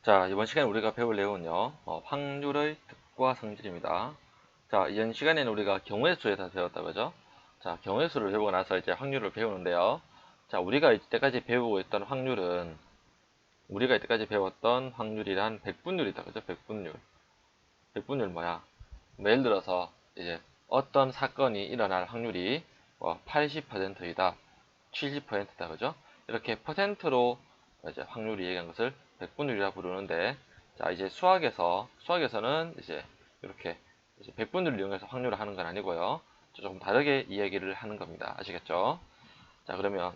자, 이번 시간에 우리가 배울 내용은요, 확률의 뜻과 성질입니다. 자, 이전 시간에는 우리가 경우의 수에 대해서 배웠다, 그죠? 자, 경우의 수를 배우고 나서 이제 확률을 배우는데요. 자, 우리가 이때까지 배우고 있던 확률은, 우리가 이때까지 배웠던 확률이란 백분율이다, 그죠? 백분율. 백분율 뭐야? 뭐 예를 들어서, 이제 어떤 사건이 일어날 확률이 80%이다, 70%다, 그죠? 이렇게 퍼센트로 이제 확률이 얘기한 것을 백분율이라 부르는데, 자, 이제 수학에서는 이제 이렇게 이제 백분율을 이용해서 확률을 하는 건 아니고요. 조금 다르게 이야기를 하는 겁니다. 아시겠죠? 자, 그러면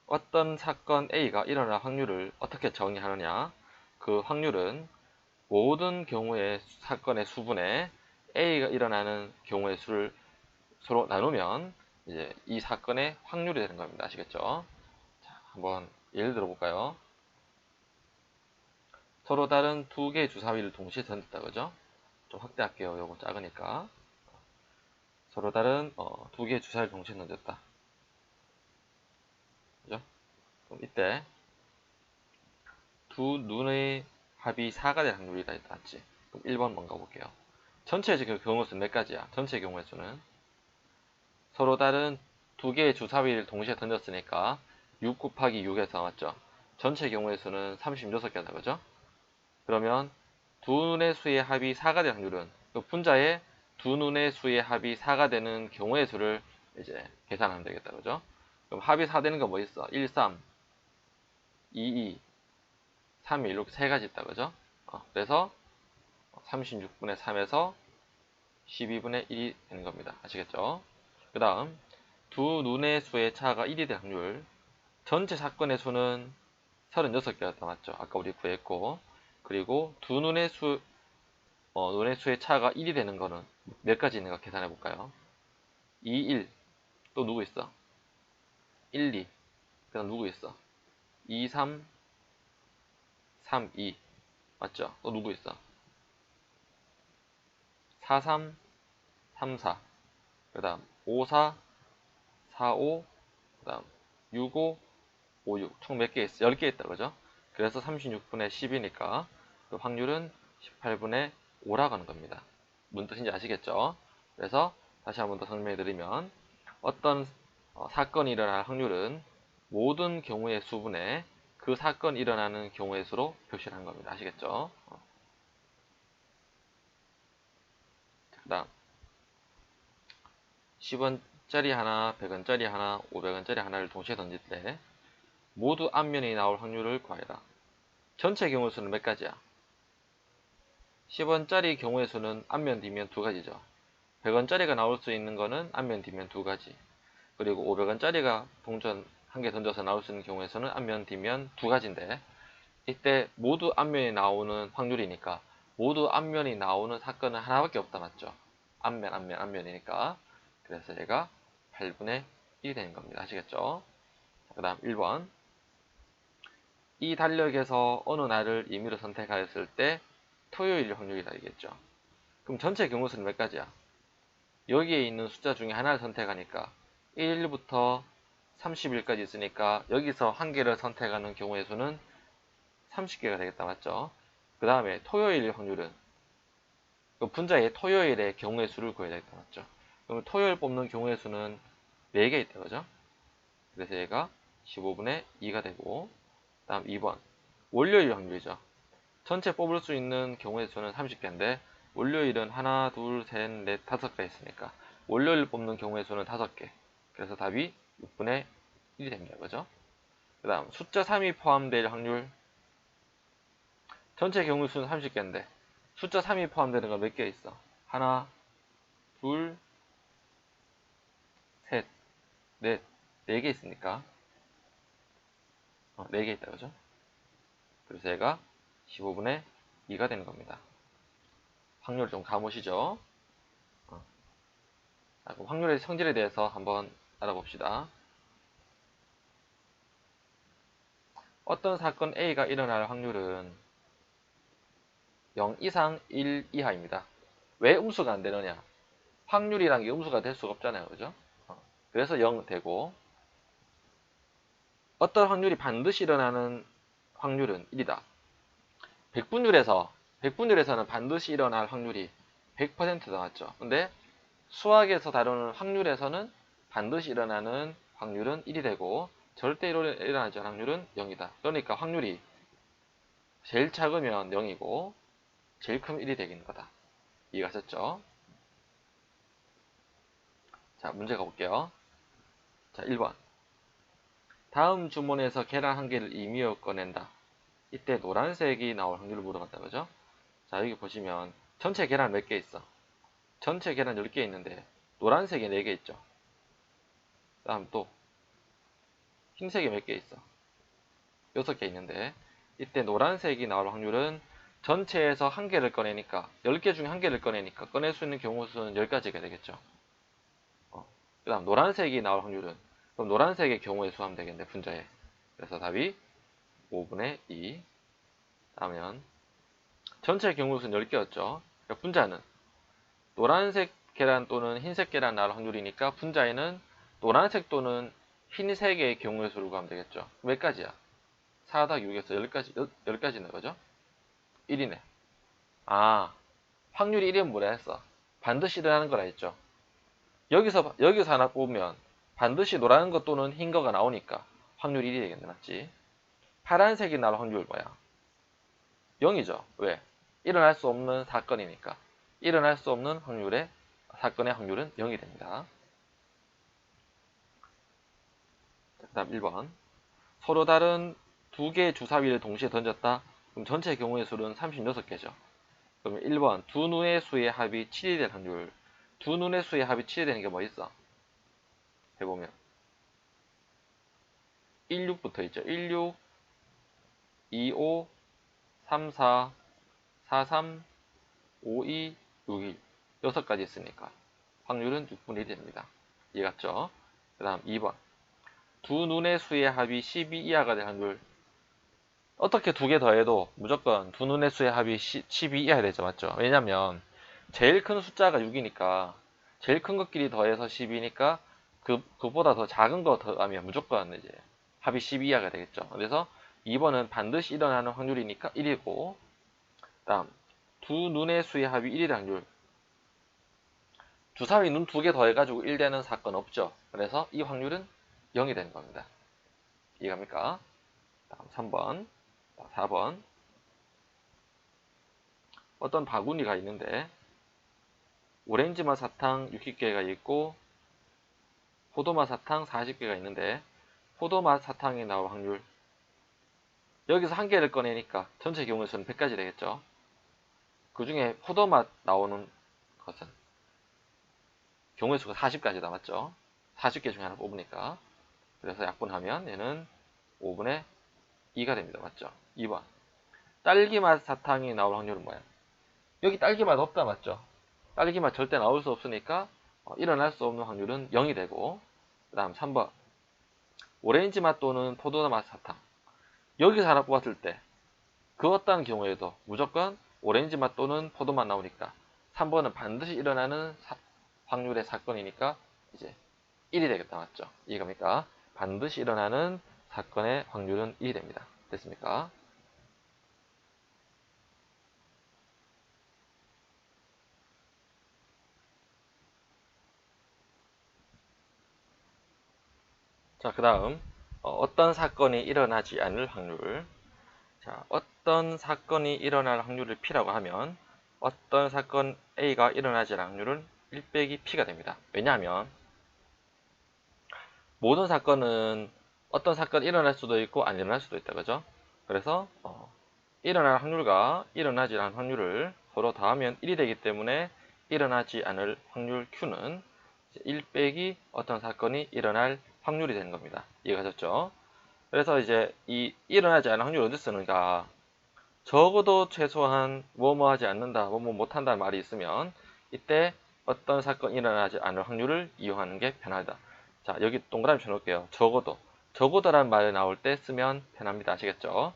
어떤 사건 A가 일어날 확률을 어떻게 정의하느냐? 그 확률은 모든 경우의 사건의 수분에 A가 일어나는 경우의 수를 서로 나누면 이제 이 사건의 확률이 되는 겁니다. 아시겠죠? 자, 한번 예를 들어 볼까요? 서로 다른 두 개의 주사위를 동시에 던졌다, 그죠? 좀 확대할게요. 요거 작으니까. 서로 다른 두 개의 주사위를 동시에 던졌다. 그죠? 그럼 이때 두 눈의 합이 4가 될 확률이다 했지. 그럼 1번 뭔가 볼게요. 전체의 경우 수는 몇 가지야? 전체 경우의 수는 서로 다른 두 개의 주사위를 동시에 던졌으니까 6 곱하기 6에서 맞죠? 전체 경우의 수는 36개다, 그죠? 그러면 두 눈의 수의 합이 4가 될 확률은 그 분자의 두 눈의 수의 합이 4가 되는 경우의 수를 이제 계산하면 되겠다, 그죠? 그럼 합이 4 되는 거 뭐 있어? 1, 3, 2, 2, 3, 1 이렇게 세 가지 있다, 그죠? 그래서 36분의 3에서 12분의 1이 되는 겁니다. 아시겠죠? 그 다음 두 눈의 수의 차가 1이 될 확률, 전체 사건의 수는 36개였다, 맞죠? 아까 우리 구했고, 그리고 두 눈의 수의 차가 1이 되는 거는 몇 가지 있는가 계산해 볼까요? 2, 1, 또 누구 있어? 1, 2, 그 다음 누구 있어? 2, 3, 3, 2, 맞죠? 또 누구 있어? 4, 3, 3, 4, 그 다음 5, 4, 4, 5, 그 다음 6, 5, 5, 6, 총 몇 개 있어? 10개 있다, 그죠? 그래서 36분의 10이니까 그 확률은 18분의 5라고 하는 겁니다. 무슨 뜻인지 아시겠죠? 그래서 다시 한번 더 설명해 드리면, 어떤 사건이 일어날 확률은 모든 경우의 수분에 그 사건이 일어나는 경우의 수로 표시를 한 겁니다. 아시겠죠? 그 다음 10원짜리 하나, 100원짜리 하나, 500원짜리 하나를 동시에 던질 때 모두 앞면이 나올 확률을 구하라. 전체 경우 수는 몇 가지야? 10원짜리 경우의 수는 앞면, 뒷면 두 가지죠. 100원짜리가 나올 수 있는 거는 앞면, 뒷면 두 가지. 그리고 500원짜리가 동전 한 개 던져서 나올 수 있는 경우에서는 앞면, 뒷면 두 가지인데, 이때 모두 앞면이 나오는 확률이니까 모두 앞면이 나오는 사건은 하나밖에 없다, 맞죠? 앞면, 앞면, 앞면이니까. 그래서 얘가 8분의 1이 되는 겁니다. 아시겠죠? 그 다음 1번. 이 달력에서 어느 날을 임의로 선택하였을 때 토요일 확률이다, 이겠죠? 그럼 전체 경우 수는 몇 가지야? 여기에 있는 숫자 중에 하나를 선택하니까 1부터 30일까지 있으니까 여기서 한 개를 선택하는 경우의 수는 30개가 되겠다, 맞죠? 그 다음에 토요일 확률은 그 분자의 토요일의 경우의 수를 구해야 되겠다, 맞죠? 그럼 토요일 뽑는 경우의 수는 4개 있다, 그죠? 그래서 얘가 15분의 2가 되고, 다음 2번 월요일 확률이죠. 전체 뽑을 수 있는 경우의 수는 30개인데 월요일은 하나, 둘, 셋, 넷, 5개 있으니까 월요일 뽑는 경우의 수는 5개. 그래서 답이 6분의 1이 됩니다, 그죠? 그 다음 숫자 3이 포함될 확률, 전체 경우 수는 30개인데 숫자 3이 포함되는 건 몇 개 있어? 하나, 둘, 셋, 넷, 4개 있으니까 4개 있다, 그죠? 그래서 얘가 15분의 2가 되는 겁니다. 확률 좀 감으시죠? 자, 그럼 확률의 성질에 대해서 한번 알아봅시다. 어떤 사건 A가 일어날 확률은 0 이상 1 이하입니다. 왜 음수가 안 되느냐? 확률이란 게 음수가 될 수가 없잖아요, 그죠? 그래서 0 되고, 어떤 확률이 반드시 일어나는 확률은 1이다. 백분율에서는 반드시 일어날 확률이 100% 나왔죠. 근데 수학에서 다루는 확률에서는 반드시 일어나는 확률은 1이 되고 절대 일어나지 않을 확률은 0이다. 그러니까 확률이 제일 작으면 0이고 제일 크면 1이 되는 거다. 이해가셨죠? 자, 문제 가볼게요. 자, 1번. 다음 주문에서 계란 한 개를 임의로 꺼낸다. 이때 노란색이 나올 확률을 물어봤다. 그죠? 자, 여기 보시면 전체 계란 몇 개 있어? 전체 계란 10개 있는데 노란색이 4개 있죠. 다음 또 흰색이 몇 개 있어? 6개 있는데 이때 노란색이 나올 확률은 전체에서 한 개를 꺼내니까 10개 중에 한 개를 꺼내니까 꺼낼 수 있는 경우 수는 10가지가 되겠죠. 그 다음 노란색이 나올 확률은 그럼 노란색의 경우의 수하면 되겠네. 분자에. 그래서 답이 5분의 2. 하면 전체 경우 수는 10개였죠. 그러니까 분자는 노란색 계란 또는 흰색 계란 나올 확률이니까 분자에는 노란색 또는 흰색의 경우의 수를 구하면 되겠죠. 몇 가지야? 4다 6에서 10가지네. 그죠? 1이네. 아, 확률이 1이면 뭐라 했어? 반드시 일어나는 거라 했죠. 여기서 하나 뽑으면 반드시 노란 것 또는 흰 거가 나오니까 확률이 1이 되겠네. 맞지? 파란색이 나올 확률 뭐야? 0이죠. 왜? 일어날 수 없는 사건이니까. 일어날 수 없는 사건의 확률은 0이 됩니다. 그 다음 1번. 서로 다른 두 개의 주사위를 동시에 던졌다. 그럼 전체 경우의 수는 36개죠. 그러면 1번. 두 눈의 수의 합이 7이 될 확률. 두 눈의 수의 합이 7이 되는 게 뭐 있어? 해보면 16 붙어 있죠. 16, 25, 34, 43, 52, 61 6가지 있으니까 확률은 6분의 1이 됩니다. 이해갔죠? 그 다음 2번. 두 눈의 수의 합이 12 이하가 될 확률. 어떻게 두 개 더해도 무조건 두 눈의 수의 합이 12 이하 되죠. 맞죠? 왜냐면 제일 큰 숫자가 6이니까 제일 큰 것끼리 더해서 12니까 그보다 더 작은 거 더하면 무조건 이제 합이 12 이하가 되겠죠. 그래서 2번은 반드시 일어나는 확률이니까 1이고, 다음 두 눈의 수의 합이 1일 확률. 주사위 눈 두 개 더해가지고 1 되는 사건 없죠. 그래서 이 확률은 0이 되는 겁니다. 이해갑니까? 다음 3번, 4번. 어떤 바구니가 있는데 오렌지맛 사탕 60개가 있고 포도맛 사탕 40개가 있는데 포도맛 사탕이 나올 확률. 여기서 한 개를 꺼내니까 전체 경우의 수는 100가지 되겠죠. 그 중에 포도맛 나오는 것은 경우의 수가 40가지 남았죠. 40개 중에 하나 뽑으니까. 그래서 약분하면 얘는 5분의 2가 됩니다. 맞죠? 2번. 딸기맛 사탕이 나올 확률은 뭐야? 여기 딸기맛 없다. 맞죠? 딸기맛 절대 나올 수 없으니까 일어날 수 없는 확률은 0이 되고, 그 다음 3번. 오렌지맛 또는 포도맛 사탕. 여기서 하나 뽑았을 때 그 어떤 경우에도 무조건 오렌지맛 또는 포도맛 나오니까 3번은 반드시 일어나는 확률의 사건이니까 이제 1이 되겠다. 맞죠? 이해갑니까? 반드시 일어나는 사건의 확률은 1이 됩니다. 됐습니까? 자, 그 다음 어떤 사건이 일어나지 않을 확률. 자, 어떤 사건이 일어날 확률을 P라고 하면 어떤 사건 A가 일어나지 않을 확률은 1 빼기 P가 됩니다. 왜냐하면 모든 사건은 어떤 사건이 일어날 수도 있고 안 일어날 수도 있다. 그죠? 그래서 일어날 확률과 일어나지 않을 확률을 서로 더하면 1이 되기 때문에 일어나지 않을 확률 Q는 1 빼기 어떤 사건이 일어날 확률이 되는 겁니다. 이해가셨죠? 그래서 이제 이 일어나지 않을 확률을 언제 쓰는가? 적어도 최소한 뭐뭐 하지 않는다, 뭐뭐 못한다는 말이 있으면 이때 어떤 사건이 일어나지 않을 확률을 이용하는 게 편하다. 자, 여기 동그라미 쳐놓을게요. 적어도라는 말이 나올 때 쓰면 편합니다. 아시겠죠?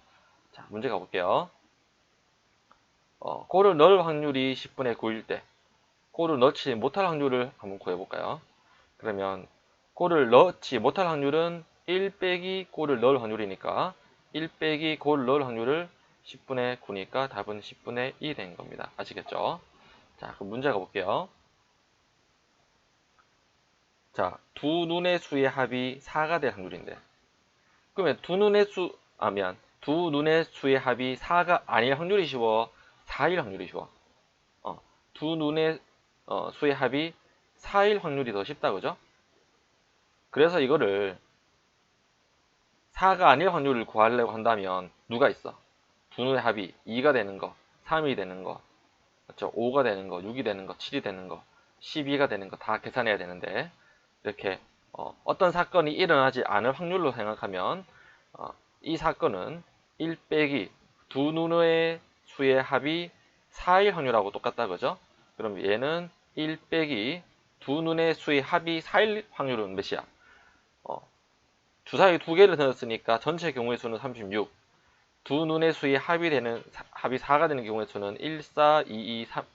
자, 문제 가볼게요. 골을 넣을 확률이 10분의 9일 때 골을 넣지 못할 확률을 한번 구해볼까요? 그러면 골을 넣지 못할 확률은 1 빼기 골을 넣을 확률이니까 1 빼기 골을 넣을 확률을 10분의 9니까 답은 10분의 1이 된 겁니다. 아시겠죠? 자, 그럼 문제 가볼게요. 자, 두 눈의 수의 합이 4가 될 확률인데, 그러면 두 눈의 수의 합이 4가 아닐 확률이 쉬워, 4일 확률이 쉬워. 두 눈의 수의 합이 4일 확률이 더 쉽다, 그죠? 그래서 이거를 4가 아닐 확률을 구하려고 한다면 누가 있어? 두 눈의 합이 2가 되는 거, 3이 되는 거, 그렇죠? 5가 되는 거, 6이 되는 거, 7이 되는 거, 12가 되는 거 다 계산해야 되는데, 이렇게 어떤 사건이 일어나지 않을 확률로 생각하면 이 사건은 1 빼기 두 눈의 수의 합이 4일 확률하고 똑같다, 그죠? 그럼 얘는 1 빼기 두 눈의 수의 합이 4일 확률은 몇이야? 주사위 두 개를 던졌으니까 전체 경우의 수는 36. 두 눈의 수의 합이 4가 되는 경우의 수는 1, 4, 2, 2, 3,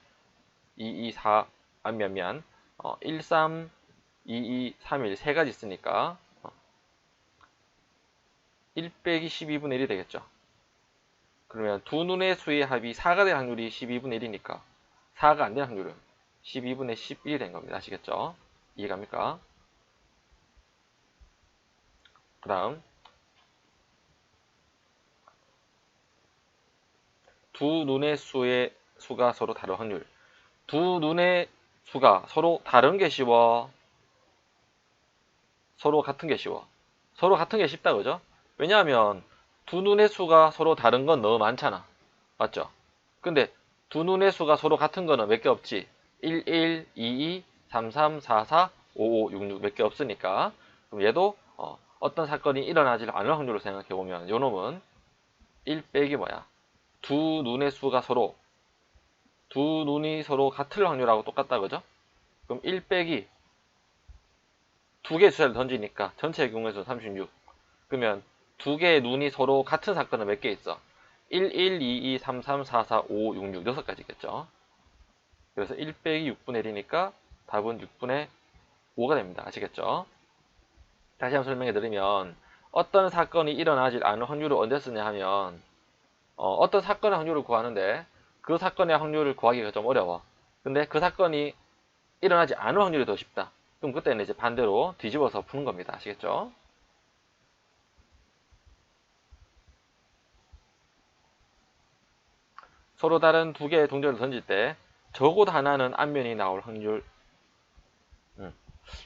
2, 2, 4, 1, 3, 2, 2, 3, 1 세 가지 있으니까 1 빼기 12분의 1이 되겠죠. 그러면 두 눈의 수의 합이 4가 될 확률이 12분의 1이니까 4가 안 될 확률은 12분의 11이 된 겁니다. 아시겠죠? 이해갑니까? 그 다음 두 눈의 수가 서로 다른 확률. 두 눈의 수가 서로 다른 게 쉬워? 서로 같은 게 쉬워? 서로 같은 게 쉽다, 그죠? 왜냐하면 두 눈의 수가 서로 다른 건 너무 많잖아. 맞죠? 근데 두 눈의 수가 서로 같은 거는 몇 개 없지? 1, 1, 2, 2, 3, 3, 4, 4, 5, 5, 6, 6 몇 개 없으니까. 그럼 얘도 어떤 사건이 일어나지 않을 확률로 생각해보면 요 놈은 1 빼기 뭐야? 두 눈의 수가 두 눈이 서로 같을 확률하고 똑같다, 그죠? 그럼 1 빼기 두 개의 숫자를 던지니까 전체의 경우에서는 36. 그러면 두 개의 눈이 서로 같은 사건은 몇 개 있어? 1, 1, 2, 2, 3, 3, 4, 4, 5, 6, 6, 6가지 있겠죠. 그래서 1 빼기 6분의 1이니까 답은 6분의 5가 됩니다. 아시겠죠? 다시 한번 설명해 드리면 어떤 사건이 일어나지 않을 확률을 언제 쓰냐 하면 어떤 사건의 확률을 구하는데 그 사건의 확률을 구하기가 좀 어려워. 근데 그 사건이 일어나지 않을 확률이 더 쉽다. 그럼 그때는 이제 반대로 뒤집어서 푸는 겁니다. 아시겠죠? 서로 다른 두 개의 동전을 던질 때 적어도 하나는 앞면이 나올 확률.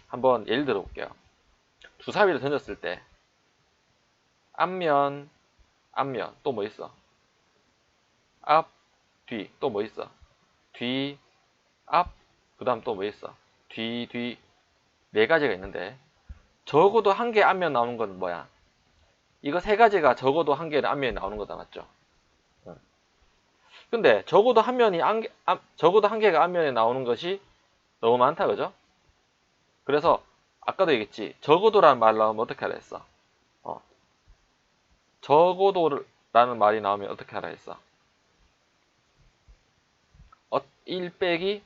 한번 예를 들어 볼게요. 주사위를 던졌을 때 앞면, 또 뭐 있어? 앞, 뒤, 또 뭐 있어? 뒤, 앞, 그 다음 또 뭐 있어? 뒤, 네 가지가 있는데 적어도 한 개 앞면 나오는 건 뭐야? 이거 세 가지가 적어도 한 개는 앞면이 나오는 거다, 맞죠? 근데 적어도 적어도 한 개가 앞면에 나오는 것이 너무 많다, 그죠? 그래서 아까도 얘기했지. 적어도라는 말 나오면 어떻게 하라 했어? 적어도라는 말이 나오면 어떻게 하라 했어? 1 빼기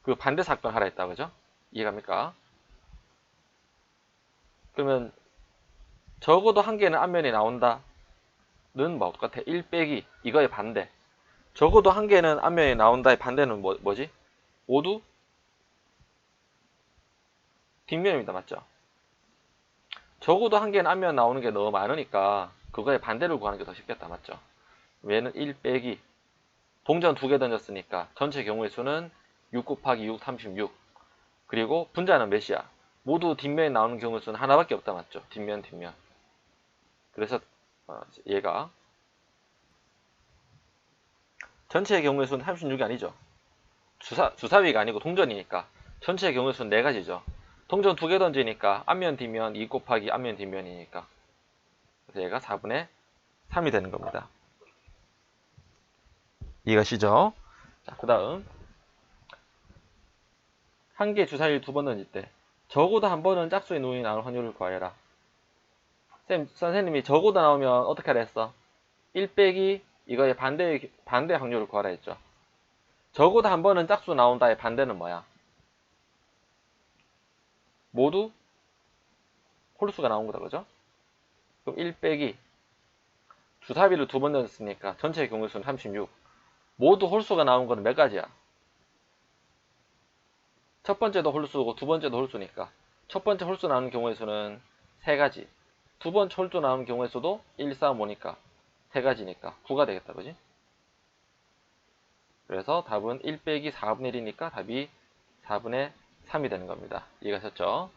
그 반대 사건 하라 했다, 그죠? 이해갑니까? 그러면 적어도 한 개는 앞면에 나온다는 뭐 똑같아? 1 빼기 이거의 반대. 적어도 한 개는 앞면에 나온다의 반대는 뭐지? 모두 뒷면입니다. 맞죠? 적어도 한 개는 앞면 나오는 게 너무 많으니까 그거의 반대를 구하는 게 더 쉽겠다. 맞죠? 얘는 1 빼기 동전 두 개 던졌으니까 전체 경우의 수는 6 곱하기 6, 36. 그리고 분자는 몇이야? 모두 뒷면에 나오는 경우의 수는 하나밖에 없다. 맞죠? 뒷면. 그래서 얘가 전체의 경우의 수는 36이 아니죠. 주사위가 아니고 동전이니까 전체의 경우의 수는 4가지죠. 동전 두 개 던지니까 앞면, 뒷면 2 곱하기 앞면, 뒷면이니까 그래서 얘가 4분의 3이 되는 겁니다. 이해가시죠? 자, 그 다음 한 개 주사위를 두 번 던질 때 적어도 한 번은 짝수의 눈이 나올 확률을 구하여라. 선생님이 적어도 나오면 어떻게 하라 했어? 1 빼기 이거의 반대 확률을 구하라 했죠. 적어도 한 번은 짝수 나온다의 반대는 뭐야? 모두 홀수가 나온 거다, 그죠? 그럼 1 빼기 주사위를 두 번 던졌으니까 전체 경우의 수는 36. 모두 홀수가 나온 거는 몇 가지야? 첫 번째도 홀수고 두 번째도 홀수니까 첫 번째 홀수 나오는 경우의 수는 3가지. 두 번째 홀수 나오는 경우의 수도 1, 4, 5니까 3가지니까 9가 되겠다. 그지? 그래서 답은 1 빼기 4분의 1이니까 답이 4분의 3이 되는 겁니다. 이해가셨죠?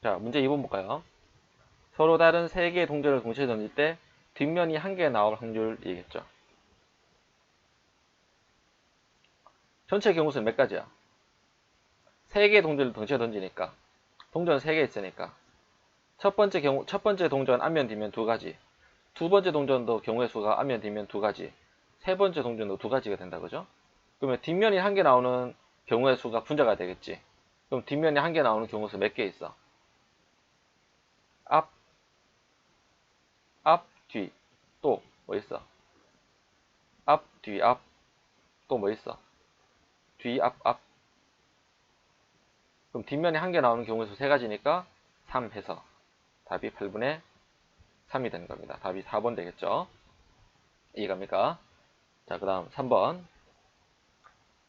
자, 문제 2번 볼까요? 서로 다른 3개의 동전을 동시에 던질 때 뒷면이 1개 나올 확률이겠죠. 전체 경우수는 몇 가지야? 3개의 동전을 동시에 던지니까 동전 3개 있으니까 첫 번째 동전 앞면 뒷면 2가지, 두 번째 동전도 경우의 수가 앞면 뒷면 2가지, 세 번째 동전도 2가지가 된다. 그죠? 그러면 뒷면이 1개 나오는 경우의 수가 분자가 되겠지. 그럼 뒷면이 1개 나오는 경우의 수 몇 개 있어? 앞, 뒤, 또 뭐 있어? 앞, 뒤, 앞, 또 뭐 있어? 뒤, 앞. 그럼 뒷면에 1개 나오는 경우의 수 3가지니까 3 해서 답이 8분의 3이 되는 겁니다. 답이 4번 되겠죠? 이해갑니까? 자, 그 다음 3번.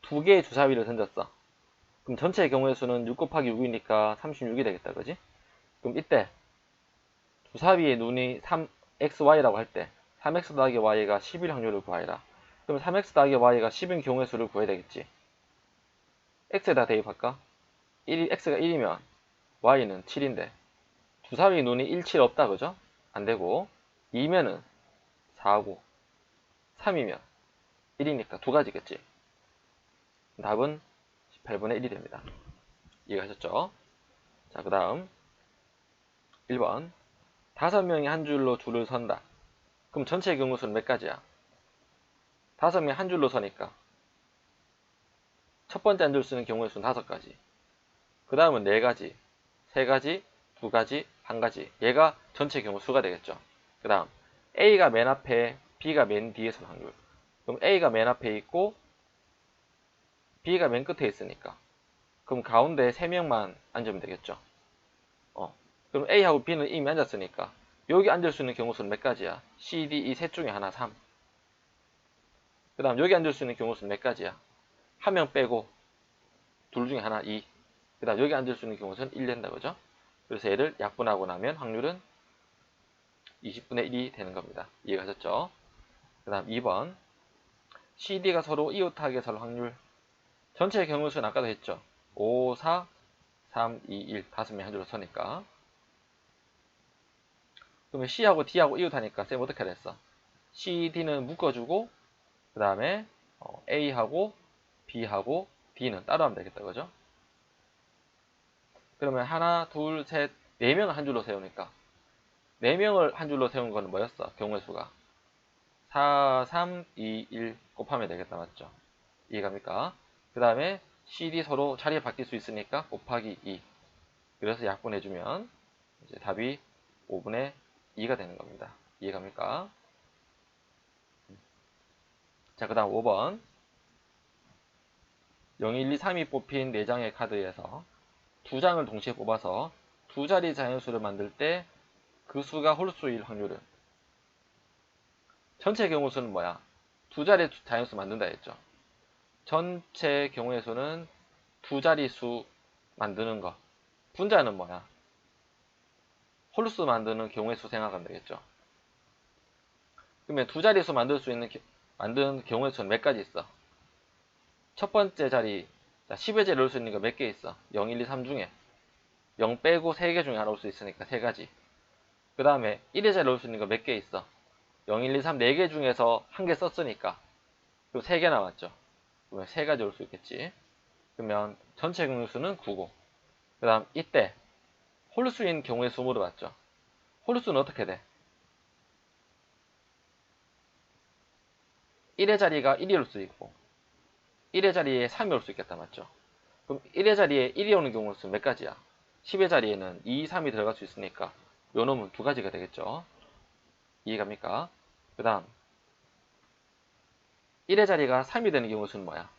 2개의 주사위를 던졌어. 그럼 전체 경우의 수는 6 곱하기 6이니까 36이 되겠다. 그지? 그럼 이때 주사위의 눈이 3xy라고 할 때 3x 더하기 y가 10일 확률을 구하여라. 그럼 3x 더하기 y가 10인 경우의 수를 구해야 되겠지. x에다 대입할까? x가 1이면 y는 7인데 주사위 눈이 1, 7 없다. 그죠? 안되고 2면은 4고 3이면 1이니까 2가지겠지. 답은 18분의 1이 됩니다. 이해가셨죠? 자, 그 다음 1번 5명이 한 줄로 줄을 선다. 그럼 전체 경우 수는 몇 가지야? 5명이 한 줄로 서니까 첫 번째 앉을 수 있는 경우의 수는 5가지. 그 다음은 4가지, 3가지, 2가지, 1가지. 얘가 전체 경우 수가 되겠죠. 그 다음 A가 맨 앞에 B가 맨 뒤에 선 확률. 그럼 A가 맨 앞에 있고 B가 맨 끝에 있으니까 그럼 가운데 3명만 앉으면 되겠죠. 그럼 A하고 B는 이미 앉았으니까 여기 앉을 수 있는 경우 수는 몇 가지야? C, D, 이 셋 중에 하나 3. 그 다음 여기 앉을 수 있는 경우 수는 몇 가지야? 한 명 빼고 둘 중에 하나 2. 그 다음 여기 앉을 수 있는 경우 수는 1 된다. 그죠? 그래서 얘를 약분하고 나면 확률은 20분의 1이 되는 겁니다. 이해가셨죠? 그 다음 2번 C, D가 서로 이웃하게 설 확률. 전체 경우 수는 아까도 했죠. 5, 4, 3, 2, 1 5명 한 줄로 서니까. 그러면 C하고 D하고 이웃하니까 쌤 어떻게 했어? C, D는 묶어주고 그 다음에 A하고 B하고 D는 따로 하면 되겠다. 그죠? 그러면 하나, 둘, 셋, 4명을 한 줄로 세우니까 4명을 한 줄로 세운 거는 뭐였어? 경우의 수가 4, 3, 2, 1 곱하면 되겠다. 맞죠? 이해갑니까? 그 다음에 CD 서로 자리에 바뀔 수 있으니까 곱하기 2. 그래서 약분해주면 이제 답이 5분의 2가 되는 겁니다. 이해갑니까? 자, 그 다음 5번 0, 1, 2, 3이 뽑힌 4장의 카드에서 2장을 동시에 뽑아서 두 자리 자연수를 만들 때 그 수가 홀수일 확률은 전체 경우 수는 뭐야? 두 자리 자연수 만든다 했죠. 전체 경우의 수는 두 자리수 만드는 거. 분자는 뭐야? 홀수 만드는 경우의 수 생각하면 되겠죠. 그러면 두 자리수 만드는 경우의 수는 몇 가지 있어? 첫 번째 자리, 10의 자리 넣을 수 있는 거 몇 개 있어? 0, 1, 2, 3 중에 0 빼고 3개 중에 하나 올 수 있으니까 3가지. 그 다음에 1의 자리 넣을 수 있는 거 몇 개 있어? 0, 1, 2, 3 4개 중에서 한 개 썼으니까 그리고 3개 남았죠. 그러면 3가지 올 수 있겠지. 그러면 전체 경우의 수는 9고 그 다음 이때 홀수인 경우의 수 물어봤죠. 홀수는 어떻게 돼? 1의 자리가 1이 올 수 있고 1의 자리에 3이 올 수 있겠다. 맞죠? 그럼 1의 자리에 1이 오는 경우의 수는 몇 가지야? 10의 자리에는 2, 3이 들어갈 수 있으니까 요 놈은 2가지가 되겠죠. 이해갑니까? 그 다음 1의 자리가 3이 되는 경우 수는 뭐야?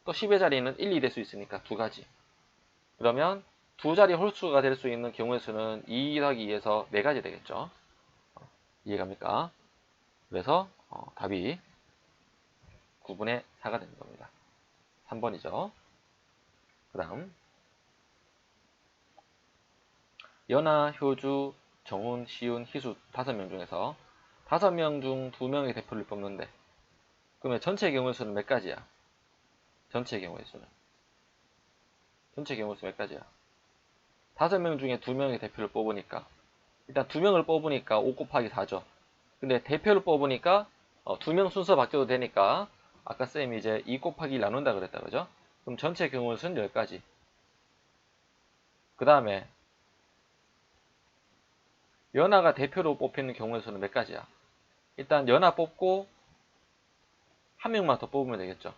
또 10의 자리는 1, 2 될 수 있으니까 두 가지. 그러면 두 자리 홀수가 될 수 있는 경우의 수는 2 더하기 2에서 4가지 되겠죠. 이해갑니까? 그래서 답이 9분의 4가 되는 겁니다. 3번이죠. 그 다음 연아, 효주, 정훈, 시훈, 희수 5명 중에서 5명 중 2명의 대표를 뽑는데 그러면 전체 경우의 수는 몇 가지야? 전체 경우의 수는 몇 가지야? 5명 중에 2명의 대표를 뽑으니까 일단 2명을 뽑으니까 5 곱하기 4죠. 근데 대표를 뽑으니까 2명 순서 바뀌어도 되니까 아까 쌤이 이제 2 곱하기 1 나눈다 그랬다 그죠? 그럼 전체 경우의 수는 10가지. 그 다음에 연하가 대표로 뽑히는 경우의 수는 몇 가지야? 일단 연하 뽑고 한 명만 더 뽑으면 되겠죠.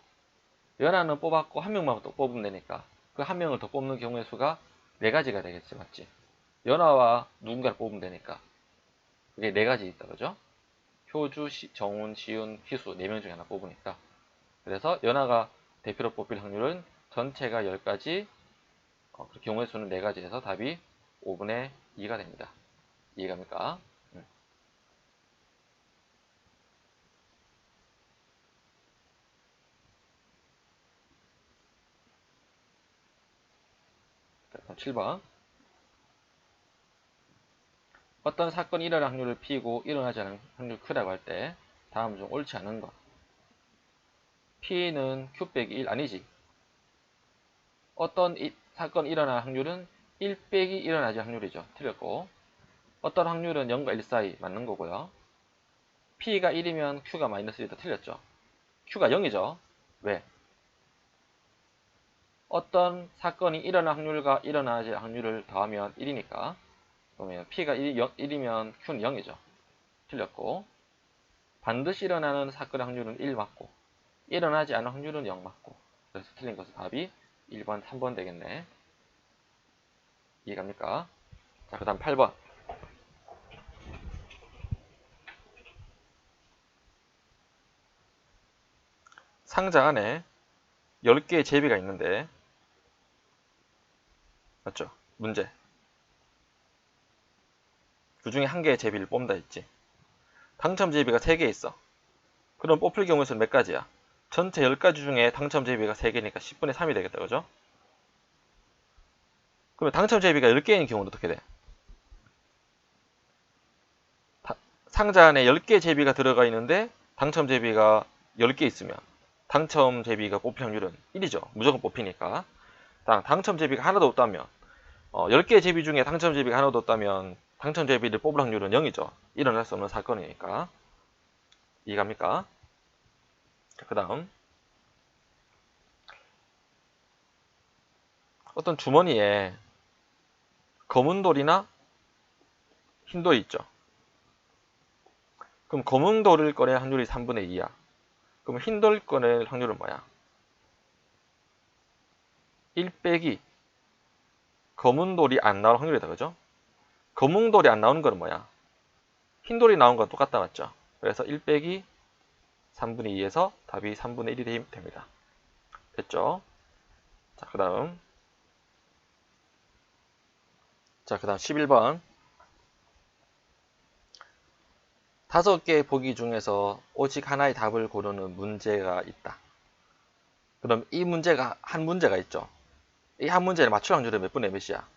연하는 뽑았고 한 명만 더 뽑으면 되니까 그 한 명을 더 뽑는 경우의 수가 4가지가 되겠지, 맞지? 연하와 누군가를 뽑으면 되니까 그게 4가지 있다 그죠? 효주, 정훈, 시훈, 희수 4명 중에 하나 뽑으니까 그래서 연하가 대표로 뽑힐 확률은 전체가 10가지 그 경우의 수는 4가지에서 답이 5분의 2가 됩니다. 이해갑니까? 자, 그럼 7번 어떤 사건이 일어날 확률을 P이고 일어나지 않은 확률이 크다고 할 때 다음 중 옳지 않은 것 P는 Q 빼기 1 아니지. 어떤 사건이 일어날 확률은 1 빼기 일어나지 확률이죠. 틀렸고 어떤 확률은 0과 1 사이 맞는 거고요. P가 1이면 Q가 마이너스 1이다 틀렸죠. Q가 0이죠. 왜? 어떤 사건이 일어날 확률과 일어나지 않을 확률을 더하면 1이니까 그러면 P가 1이면 Q는 0이죠. 틀렸고 반드시 일어나는 사건의 확률은 1 맞고 일어나지 않은 확률은 0 맞고 그래서 틀린 것은 답이 1번, 3번 되겠네. 이해갑니까? 자, 그 다음 8번 상자 안에 10개의 제비가 있는데 맞죠? 문제 그 중에 한 개의 제비를 뽑는다 했지. 당첨 제비가 3개 있어. 그럼 뽑힐 경우의 수는 몇 가지야? 전체 10가지 중에 당첨 제비가 3개니까 10분의 3이 되겠다. 그죠? 그러면 당첨 제비가 10개인 경우는 어떻게 돼? 상자 안에 10개의 제비가 들어가 있는데 당첨 제비가 10개 있으면 당첨 제비가 뽑힐 확률은 1이죠. 무조건 뽑히니까. 당첨 제비가 하나도 없다면 10개의 제비 중에 당첨 제비가 하나도 없다면 당첨 제비를 뽑을 확률은 0이죠. 일어날 수 없는 사건이니까. 이해갑니까? 그 다음 어떤 주머니에 검은 돌이나 흰 돌이 있죠. 그럼 검은 돌을 꺼낼 확률이 3분의 2야. 그럼 흰 돌 꺼낼 확률은 뭐야? 1 빼기 검은 돌이 안 나올 확률이다. 그죠? 검은 돌이 안 나오는 거는 뭐야? 흰 돌이 나온 거랑 똑같다. 맞죠? 그래서 1 빼기 3분의 2에서 답이 3분의 1이 됩니다. 됐죠? 자, 그 다음 11번 5개의 보기 중에서 오직 하나의 답을 고르는 문제가 있다. 그럼 이 문제가 한 문제가 있죠. 이 한 문제를 맞출 확률은 몇 분의 몇이야?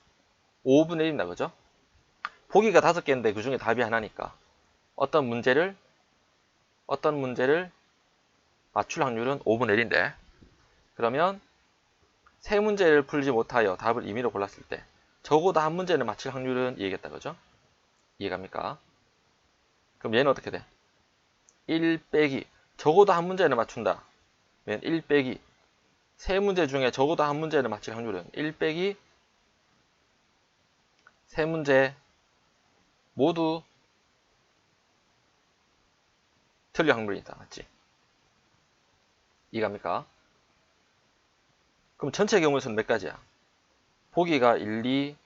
5분의 1입니다. 그죠? 보기가 5개인데 그 중에 답이 하나니까 어떤 문제를 맞출 확률은 5분의 1인데 그러면 세 문제를 풀지 못하여 답을 임의로 골랐을 때 적어도 한 문제를 맞출 확률은 이해겠다. 그죠? 이해갑니까? 그럼 얘는 어떻게 돼? 1 빼기 적어도 한 문제를 맞춘다. 1 빼기 세 문제 중에 적어도 한 문제를 맞힐 확률은 1 빼기 세 문제 모두 틀릴 확률이 있다. 맞지? 이해갑니까? 그럼 전체 경우의 수는 몇 가지야? 보기가 1, 2,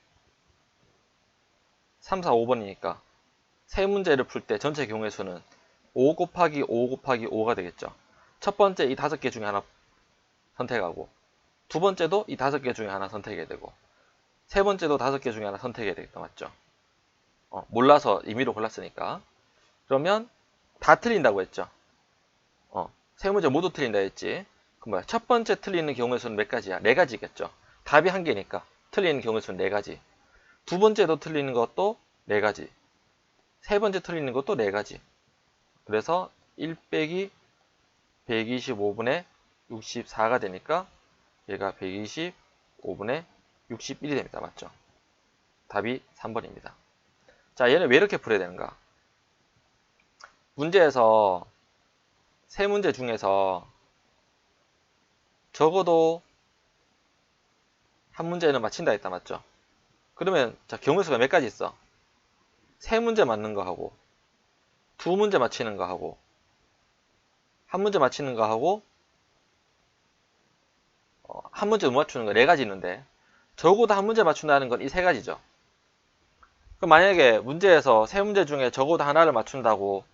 3, 4, 5번이니까 세 문제를 풀 때 전체 경우의 수는 5 곱하기 5 곱하기 5가 되겠죠. 첫 번째 이 5개 중에 하나 선택하고, 두 번째도 이 5개 중에 하나 선택해야 되고, 세 번째도 5개 중에 하나 선택해야 되겠다. 맞죠? 몰라서 임의로 골랐으니까. 그러면 다 틀린다고 했죠. 세 문제 모두 틀린다 했지. 그럼 뭐야? 첫 번째 틀리는 경우의 수는 몇 가지야? 4가지겠죠. 답이 1개니까 틀리는 경우의 수는 4가지. 두 번째도 틀리는 것도 4가지. 세 번째 틀리는 것도 4가지. 그래서 1 빼기 125분의 64가 되니까 얘가 125분의 61이 됩니다. 맞죠? 답이 3번입니다. 자, 얘는 왜 이렇게 풀어야 되는가? 문제에서 세 문제 중에서 적어도 한 문제는 맞힌다 했다. 맞죠? 그러면 자, 경우의 수가 몇 가지 있어? 세 문제 맞는 거 하고, 두 문제 맞히는 거 하고, 한 문제 맞히는 거 하고, 한 문제 못 맞추는 거 4가지 있는데, 적어도 한 문제 맞춘다는 건 이 3가지죠. 그럼 만약에 문제에서 세 문제 중에 적어도 하나를 맞춘다고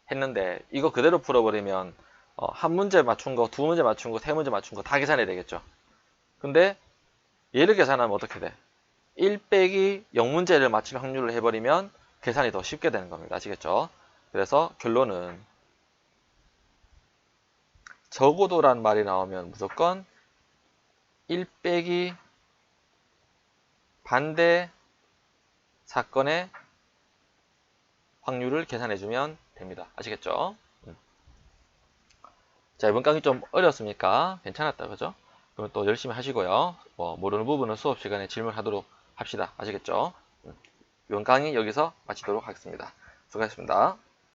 했는데, 이거 그대로 풀어버리면 한 문제 맞춘 거, 두 문제 맞춘 거, 세 문제 맞춘 거 다 계산해야 되겠죠. 근데 얘를 계산하면 어떻게 돼? 1 빼기 0문제를 맞출 확률을 해버리면 계산이 더 쉽게 되는 겁니다. 아시겠죠? 그래서 결론은 적어도란 말이 나오면 무조건 1 빼기 반대 사건의 확률을 계산해주면 됩니다. 아시겠죠? 자, 이번 강의 좀 어렵습니까? 괜찮았다, 그죠? 그러면 또 열심히 하시고요. 모르는 부분은 수업 시간에 질문하도록 합시다. 아시겠죠? 이번 강의 여기서 마치도록 하겠습니다. 수고하셨습니다.